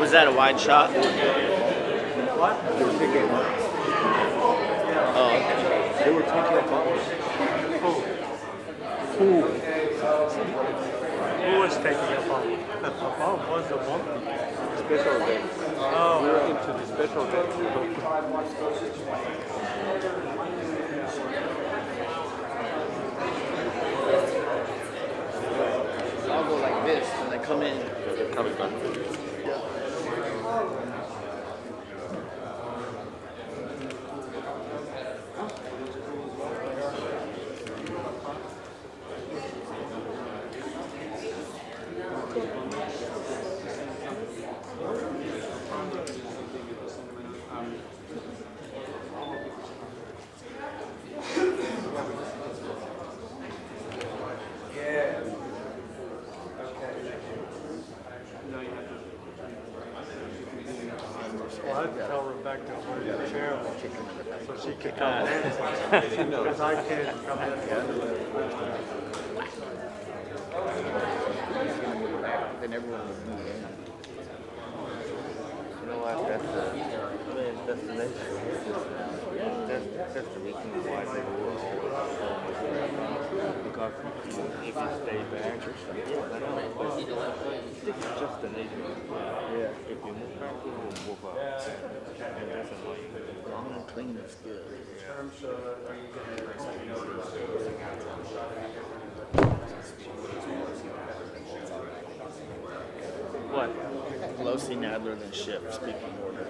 Was that a wide shot? What? They were taking Oh, okay. They were taking a bomb. Who was taking a bomb? A bomb was a bomb. Special event. Oh. We were into the special event. I'll go like this when they come in. They're coming back. Well, I'd tell Rebecca where your chair was so she could come in. Because I can't come in. Then everyone would be in. You know what? That's the destination. That's the reason why they were always because if you stay back, this is just the nation. Yeah. If you move back, you will move up. And that's enough. Long and clean is good. What? Pelosi, Nadler, then Schiff, speaking order.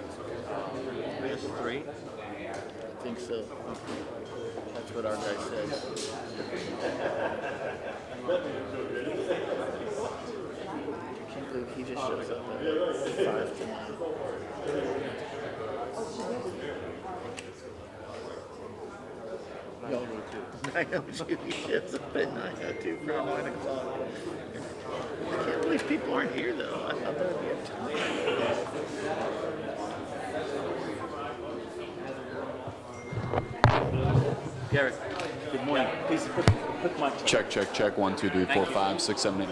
There's three? I think so. That's what our guy said. I can't believe he just shows up at 5 to 9. No, 9:02. He shows up at 9:02 for 9 o'clock. I can't believe people aren't here though. I thought there would be a time. Garrett, good morning. Please put my Check. 1, 2, 3, 4, 5, 6, 7, 8.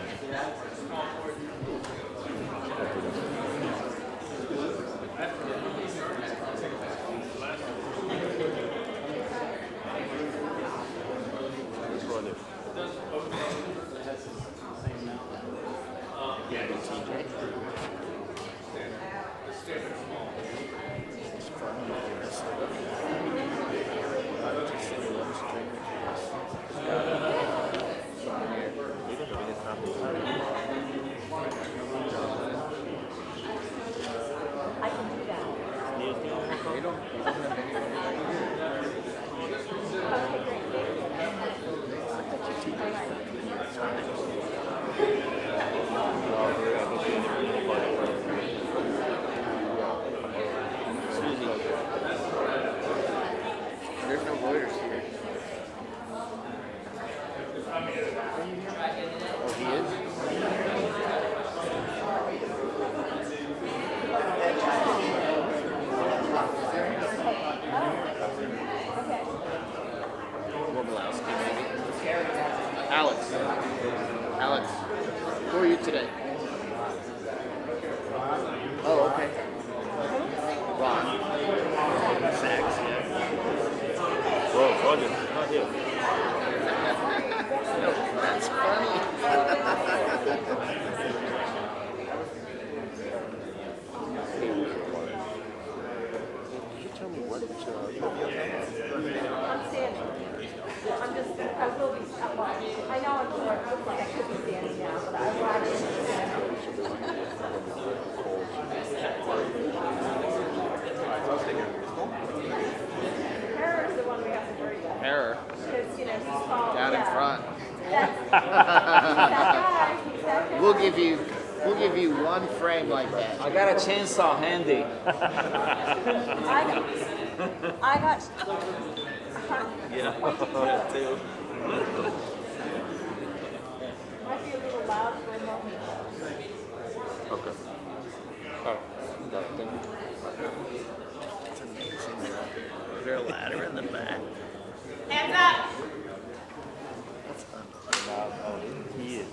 There's no lawyers here. Oh, he is? Woblowski, maybe. Alex. Who are you today? Oh, okay. Ron. Sachs, yeah. Well, Roger, not here. That's funny. Did you tell me what I'm standing. I will be, I know I'm sure it looks like I could be standing now, but I want to. Error is the one we have to worry about. Error. Because, you know, he's called. Down in front. That's, he's that guy. He's that guy. We'll give you one frame like that. I got a chainsaw handy. I got. Yeah, too. Might be a little loud for a moment. Okay. All right. Got it. Thank you. It's amazing. Is there a ladder in the back? Hands up! That's unbelievable. He is.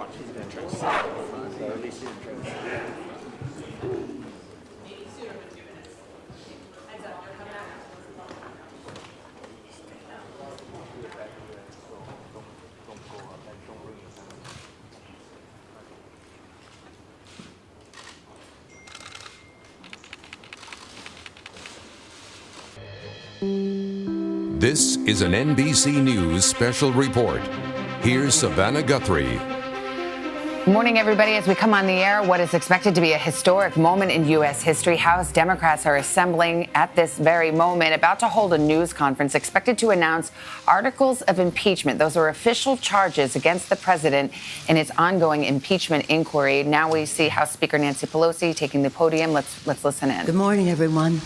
watch. He's gonna try to sell it. So at least he's trying to sell it. This is an NBC News special report. Here's Savannah Guthrie. Good morning, everybody. As we come on the air, what is expected to be a historic moment in U.S. history. House Democrats are assembling at this very moment, about to hold a news conference, expected to announce articles of impeachment. Those are official charges against the president in its ongoing impeachment inquiry. Now we see House Speaker Nancy Pelosi taking the podium. Let's listen in. Good morning, everyone.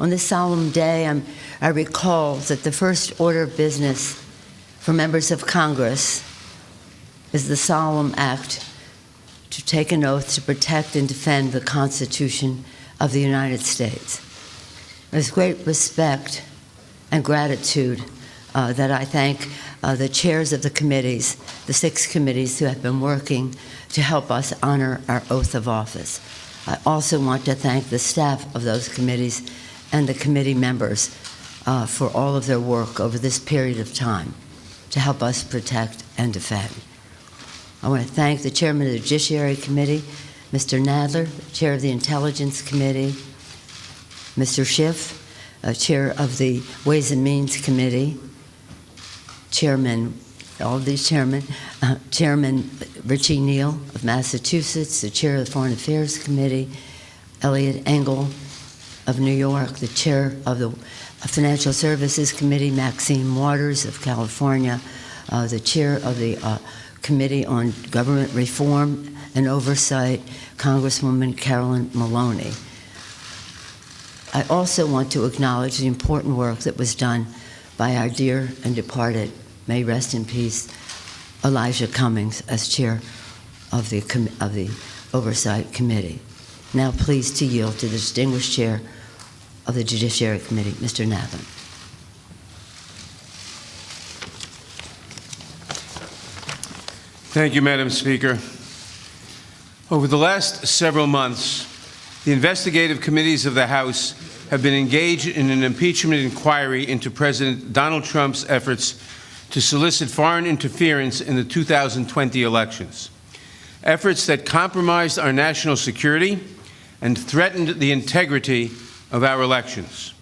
On this solemn day, I recall that the first order of business for members of Congress is the solemn act to take an oath to protect and defend the Constitution of the United States. There's great respect and gratitude that I thank the chairs of the committees, the 6 committees who have been working to help us honor our oath of office. I also want to thank the staff of those committees and the committee members for all of their work over this period of time to help us protect and defend. I want to thank the chairman of the Judiciary Committee, Mr. Nadler, chair of the Intelligence Committee, Mr. Schiff, chair of the Ways and Means Committee, Chairman, all of these chairmen, Chairman Richie Neal of Massachusetts, the chair of the Foreign Affairs Committee, Elliot Engel of New York, the chair of the Financial Services Committee, Maxine Waters of California, the chair of the Committee on Government Reform and Oversight, Congresswoman Carolyn Maloney. I also want to acknowledge the important work that was done by our dear and departed, may rest in peace, Elijah Cummings as chair of the Oversight Committee. Now pleased to yield to the distinguished chair of the Judiciary Committee, Mr. Nadler. Thank you, Madam Speaker. Over the last several months, the investigative committees of the House have been engaged in an impeachment inquiry into President Donald Trump's efforts to solicit foreign interference in the 2020 elections, efforts that compromised our national security and threatened the integrity of our elections.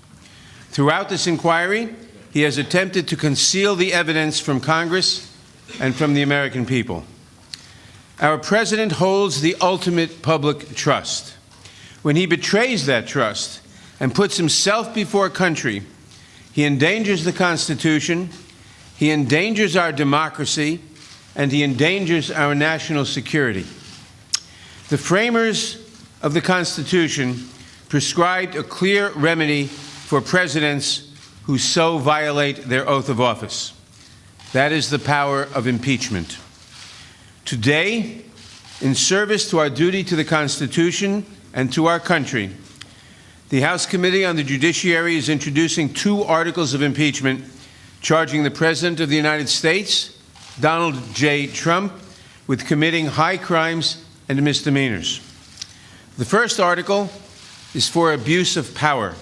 Throughout this inquiry, he has attempted to conceal the evidence from Congress and from the American people. Our president holds the ultimate public trust. When he betrays that trust and puts himself before country, he endangers the Constitution, he endangers our democracy, and he endangers our national security. The framers of the Constitution prescribed a clear remedy for presidents who so violate their oath of office. That is the power of impeachment. Today, in service to our duty to the Constitution and to our country, the House Committee on the Judiciary is introducing 2 articles of impeachment charging the President of the United States, Donald J. Trump, with committing high crimes and misdemeanors. The first article is for abuse of power.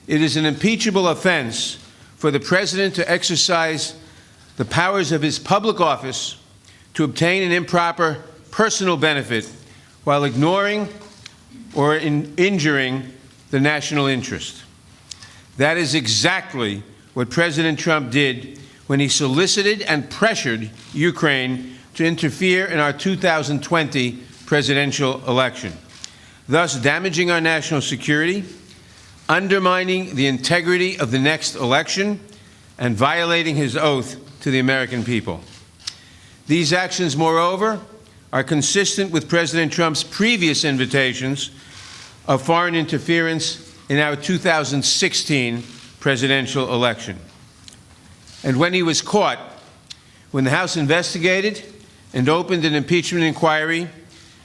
It is an impeachable offense for the President to exercise the powers of his public office to obtain an improper personal benefit while ignoring or injuring the national interest. That is exactly what President Trump did when he solicited and pressured Ukraine to interfere in our 2020 presidential election, thus damaging our national security, undermining the integrity of the next election, and violating his oath to the American people. These actions, moreover, are consistent with President Trump's previous invitations of foreign interference in our 2016 presidential election. And when he was caught, when the House investigated and opened an impeachment inquiry,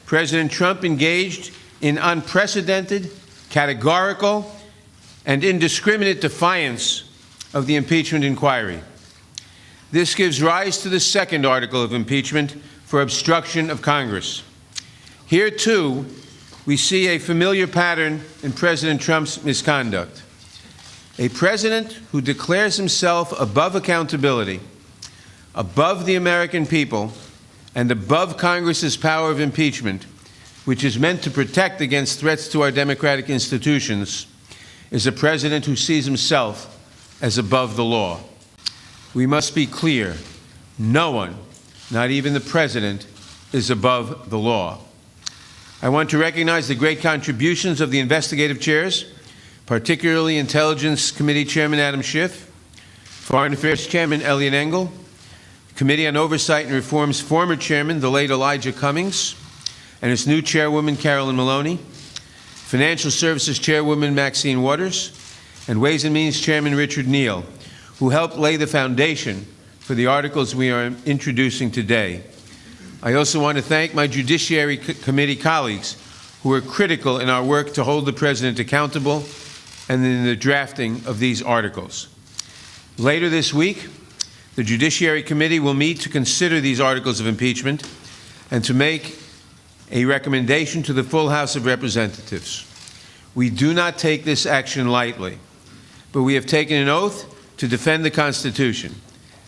President Trump engaged in unprecedented, categorical, and indiscriminate defiance of the impeachment inquiry. This gives rise to the second article of impeachment for obstruction of Congress. Here, too, we see a familiar pattern in President Trump's misconduct. A president who declares himself above accountability, above the American people, and above Congress's power of impeachment, which is meant to protect against threats to our democratic institutions, is a president who sees himself as above the law. We must be clear. No one, not even the president, is above the law. I want to recognize the great contributions of the investigative chairs, particularly Intelligence Committee Chairman Adam Schiff, Foreign Affairs Chairman Eliot Engel, Committee on Oversight and Reform's former chairman, the late Elijah Cummings, and its new chairwoman, Carolyn Maloney, Financial Services Chairwoman Maxine Waters, and Ways and Means Chairman Richard Neal, who helped lay the foundation for the articles we are introducing today. I also want to thank my Judiciary Committee colleagues who were critical in our work to hold the President accountable and in the drafting of these articles. Later this week, the Judiciary Committee will meet to consider these articles of impeachment and to make a recommendation to the full House of Representatives. We do not take this action lightly, but we have taken an oath to defend the Constitution.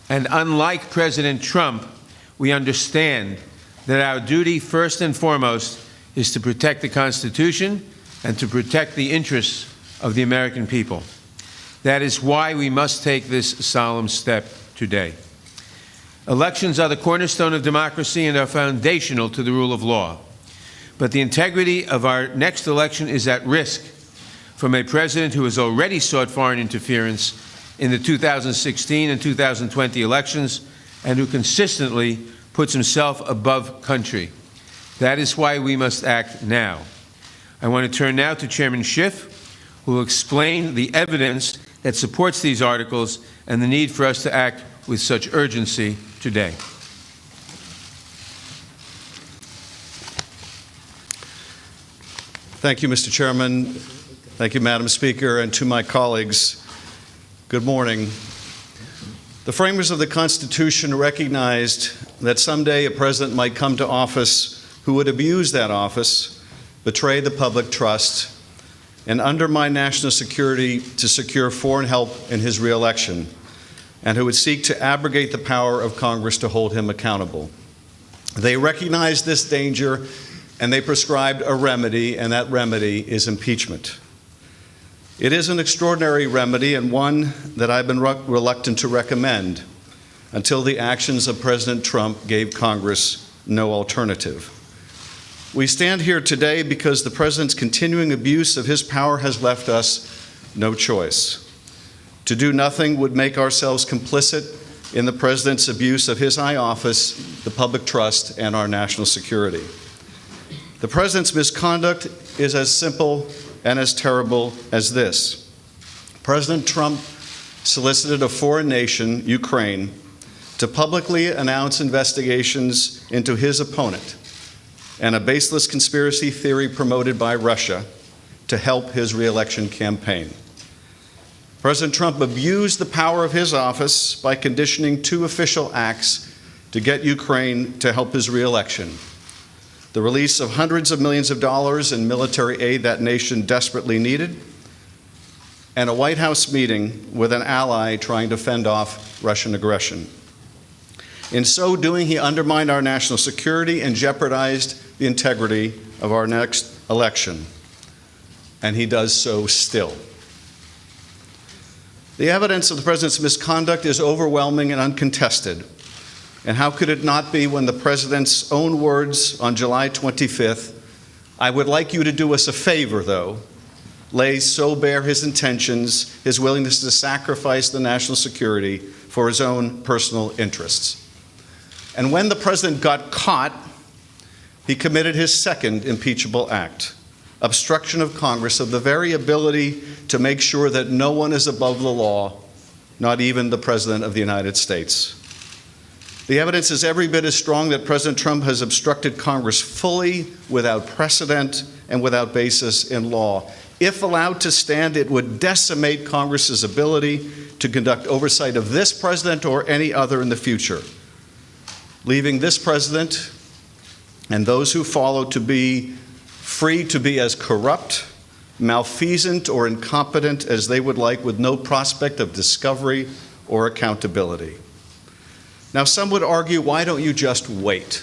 And unlike President Trump, we understand that our duty, first and foremost, is to protect the Constitution and to protect the interests of the American people. That is why we must take this solemn step today. Elections are the cornerstone of democracy and are foundational to the rule of law. But the integrity of our next election is at risk from a president who has already sought foreign interference in the 2016 and 2020 elections and who consistently puts himself above country. That is why we must act now. I want to turn now to Chairman Schiff, who will explain the evidence that supports these articles and the need for us to act with such urgency today. Thank you, Mr. Chairman. Thank you, Madam Speaker, and to my colleagues, good morning. The framers of the Constitution recognized that someday a president might come to office who would abuse that office, betray the public trust, and undermine national security to secure foreign help in his reelection, and who would seek to abrogate the power of Congress to hold him accountable. They recognized this danger, and they prescribed a remedy, and that remedy is impeachment. It is an extraordinary remedy and one that I've been reluctant to recommend until the actions of President Trump gave Congress no alternative. We stand here today because the President's continuing abuse of his power has left us no choice. To do nothing would make ourselves complicit in the President's abuse of his high office, the public trust, and our national security. The President's misconduct is as simple and as terrible as this. President Trump solicited a foreign nation, Ukraine, to publicly announce investigations into his opponent and a baseless conspiracy theory promoted by Russia to help his reelection campaign. President Trump abused the power of his office by conditioning two official acts to get Ukraine to help his reelection: the release of hundreds of millions of dollars in military aid that nation desperately needed, and a White House meeting with an ally trying to fend off Russian aggression. In so doing, he undermined our national security and jeopardized the integrity of our next election, and he does so still. The evidence of the President's misconduct is overwhelming and uncontested. And how could it not be when the President's own words on July 25th, "I would like you to do us a favor, though," lays so bare his intentions, his willingness to sacrifice the national security for his own personal interests. And when the President got caught, he committed his second impeachable act: obstruction of Congress, of the very ability to make sure that no one is above the law, not even the President of the United States. The evidence is every bit as strong that President Trump has obstructed Congress fully, without precedent, and without basis in law. If allowed to stand, it would decimate Congress's ability to conduct oversight of this president or any other in the future, leaving this president and those who follow to be free to be as corrupt, malfeasant, or incompetent as they would like, with no prospect of discovery or accountability. Now, some would argue, why don't you just wait?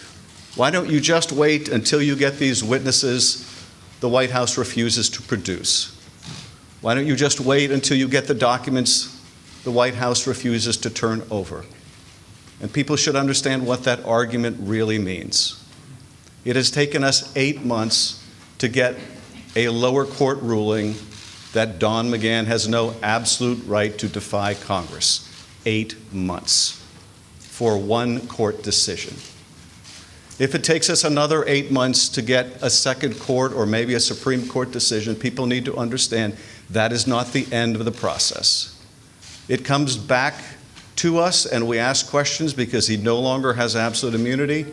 Why don't you just wait until you get these witnesses the White House refuses to produce? Why don't you just wait until you get the documents the White House refuses to turn over? And people should understand what that argument really means. It has taken us 8 months to get a lower court ruling that Don McGahn has no absolute right to defy Congress. 8 months for one court decision. If it takes us another 8 months to get a second court or maybe a Supreme Court decision, people need to understand that is not the end of the process. It comes back to us and we ask questions because he no longer has absolute immunity,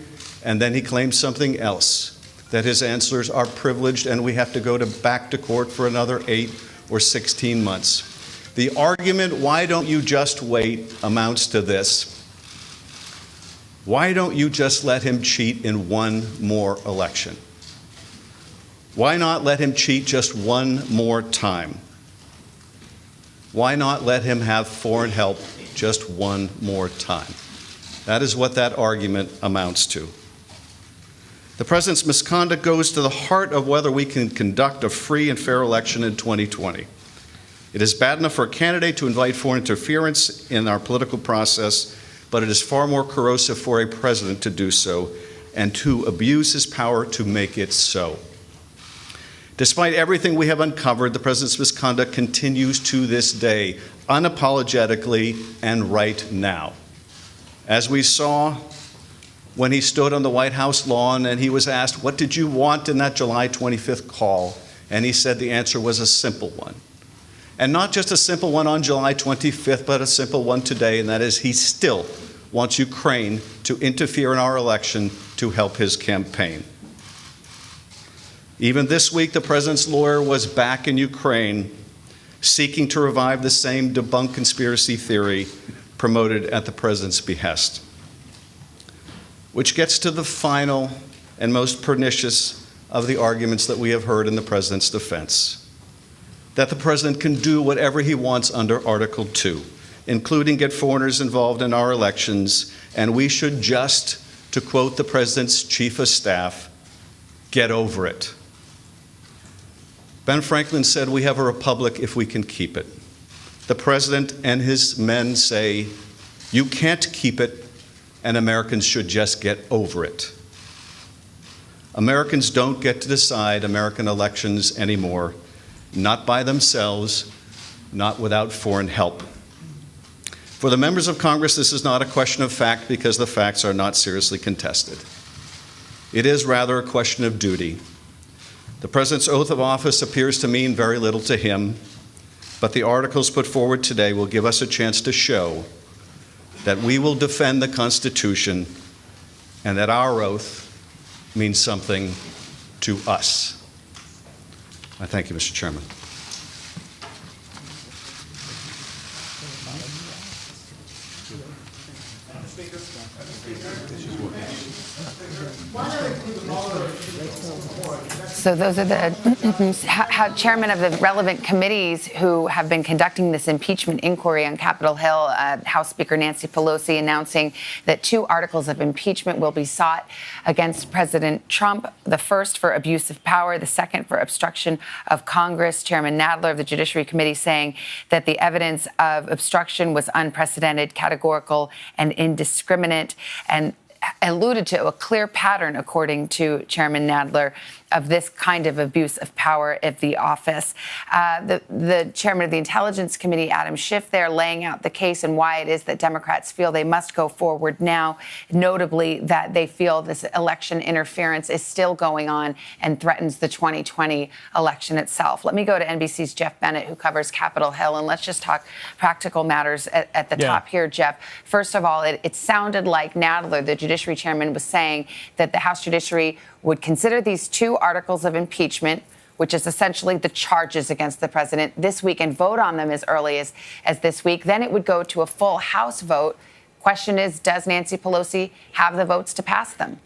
and then he claims something else, that his answers are privileged and we have to go back to court for another 8 or 16 months. The argument, why don't you just wait, amounts to this. Why don't you just let him cheat in one more election? Why not let him cheat just one more time? Why not let him have foreign help just one more time? That is what that argument amounts to. The president's misconduct goes to the heart of whether we can conduct a free and fair election in 2020. It is bad enough for a candidate to invite foreign interference in our political process, but it is far more corrosive for a president to do so and to abuse his power to make it so. Despite everything we have uncovered, the president's misconduct continues to this day, unapologetically and right now. As we saw when he stood on the White House lawn and he was asked, what did you want in that July 25th call? And he said the answer was a simple one. And not just a simple one on July 25th, but a simple one today, and that is he still wants Ukraine to interfere in our election to help his campaign. Even this week, the president's lawyer was back in Ukraine seeking to revive the same debunked conspiracy theory promoted at the president's behest. Which gets to the final and most pernicious of the arguments that we have heard in the president's defense. That the president can do whatever he wants under Article 2, including get foreigners involved in our elections, and we should just, to quote the president's chief of staff, get over it. Ben Franklin said, we have a republic if we can keep it. The president and his men say, you can't keep it, and Americans should just get over it. Americans don't get to decide American elections anymore, not by themselves, not without foreign help. For the members of Congress, this is not a question of fact because the facts are not seriously contested. It is rather a question of duty. The president's oath of office appears to mean very little to him, but the articles put forward today will give us a chance to show that we will defend the Constitution and that our oath means something to us. I thank you, Mr. Chairman. So those are the chairmen of the relevant committees who have been conducting this impeachment inquiry on Capitol Hill. House Speaker Nancy Pelosi announcing that 2 articles of impeachment will be sought against President Trump, the first for abuse of power, the second for obstruction of Congress. Chairman Nadler of the Judiciary Committee saying that the evidence of obstruction was unprecedented, categorical, and indiscriminate, and alluded to a clear pattern, according to Chairman Nadler, of this kind of abuse of power at the office. The chairman of the Intelligence Committee, Adam Schiff, there laying out the case and why it is that Democrats feel they must go forward now, notably that they feel this election interference is still going on and threatens the 2020 election itself. Let me go to NBC's Jeff Bennett, who covers Capitol Hill, and let's just talk practical matters at the top here, Jeff. First of all, it sounded like Nadler, the Judiciary Chairman, was saying that the House Judiciary would consider these 2 articles of impeachment, which is essentially the charges against the president this week, and vote on them as early as this week. Then it would go to a full House vote. Question is, does Nancy Pelosi have the votes to pass them?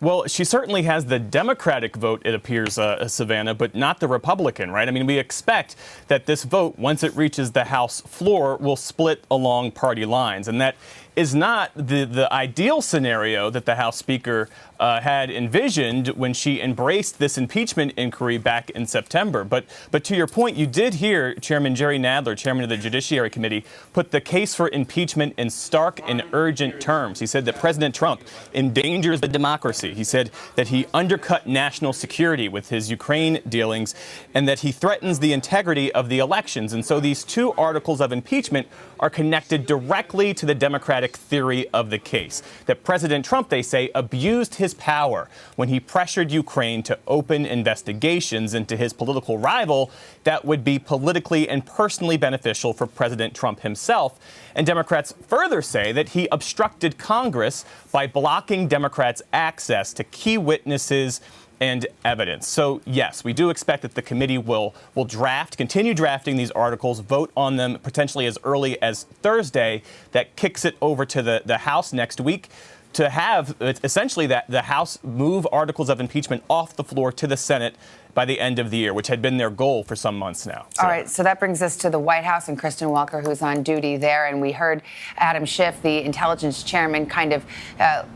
Well, she certainly has the Democratic vote, it appears, Savannah, but not the Republican, right? I mean, we expect that this vote, once it reaches the House floor, will split along party lines. And that is not the ideal scenario that the House Speaker had envisioned when she embraced this impeachment inquiry back in September. But to your point, you did hear Chairman Jerry Nadler, chairman of the Judiciary Committee, put the case for impeachment in stark and urgent terms. He said that President Trump endangers the democracy. He said that he undercut national security with his Ukraine dealings and that he threatens the integrity of the elections. And so these two articles of impeachment are connected directly to the Democratic theory of the case, that President Trump, they say, abused his power when he pressured Ukraine to open investigations into his political rival that would be politically and personally beneficial for President Trump himself. And Democrats further say that he obstructed Congress by blocking Democrats' access to key witnesses and evidence. So, yes, we do expect that the committee will continue drafting these articles, vote on them potentially as early as Thursday. That kicks it over to the House next week to have essentially that the House move articles of impeachment off the floor to the Senate by the end of the year, which had been their goal for some months now. All right, so that brings us to the White House and Kristen Welker, who's on duty there. And we heard Adam Schiff, the intelligence chairman, kind of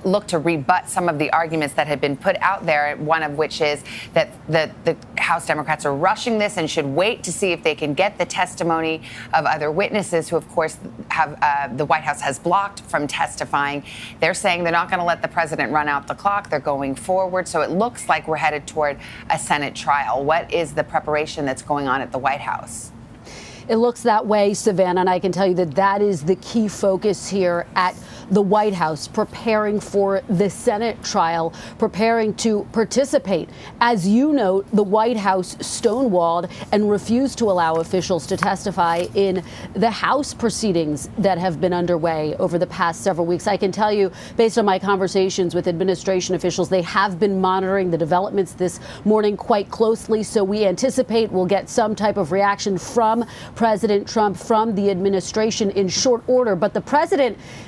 look to rebut some of the arguments that had been put out there, one of which is that the House Democrats are rushing this and should wait to see if they can get the testimony of other witnesses who, of course, have the White House has blocked from testifying. They're saying they're not going to let the president run out the clock. They're going forward. So it looks like we're headed toward a Senate trial. What is the preparation that's going on at the White House? It looks that way, Savannah, and I can tell you that that is the key focus here at the White House, preparing for the Senate trial, preparing to participate. As you note, the White House stonewalled and refused to allow officials to testify in the House proceedings that have been underway over the past several weeks. I can tell you, based on my conversations with administration officials, they have been monitoring the developments this morning quite closely. So we anticipate we'll get some type of reaction from President Trump, from the administration in short order. But the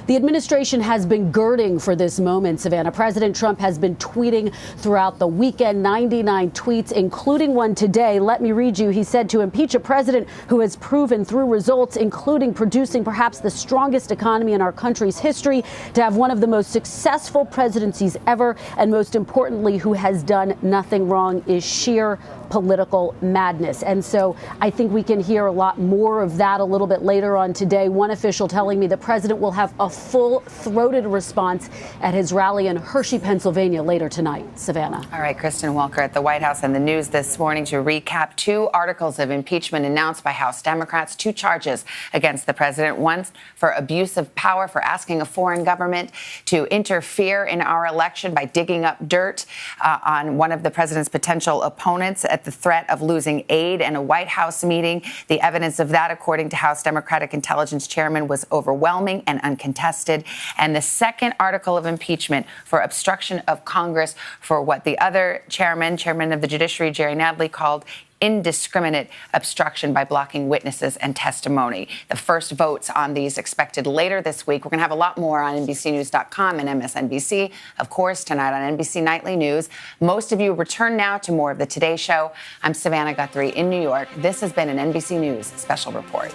administration has been girding for this moment, Savannah. President Trump has been tweeting throughout the weekend, 99 tweets, including one today. Let me read you. He said, to impeach a president who has proven through results, including producing perhaps the strongest economy in our country's history, to have one of the most successful presidencies ever, and most importantly, who has done nothing wrong, is sheer political madness. And so I think we can hear a lot more of that a little bit later on today. One official telling me the president will have a full-throated response at his rally in Hershey, Pennsylvania later tonight. Savannah. All right, Kristen Welker at the White House and the news this morning to recap 2 articles of impeachment announced by House Democrats, 2 charges against the president, one for abuse of power, for asking a foreign government to interfere in our election by digging up dirt on one of the president's potential opponents at the threat of losing aid in a White House meeting. The evidence of that, according to House Democratic Intelligence Chairman, was overwhelming and uncontested. And the second article of impeachment for obstruction of Congress for what the other chairman of the Judiciary, Jerry Nadler, called indiscriminate obstruction by blocking witnesses and testimony. The first votes on these expected later this week. We're going to have a lot more on NBCNews.com and MSNBC, of course, tonight on NBC Nightly News. Most of you return now to more of the Today Show. I'm Savannah Guthrie in New York. This has been an NBC News Special Report.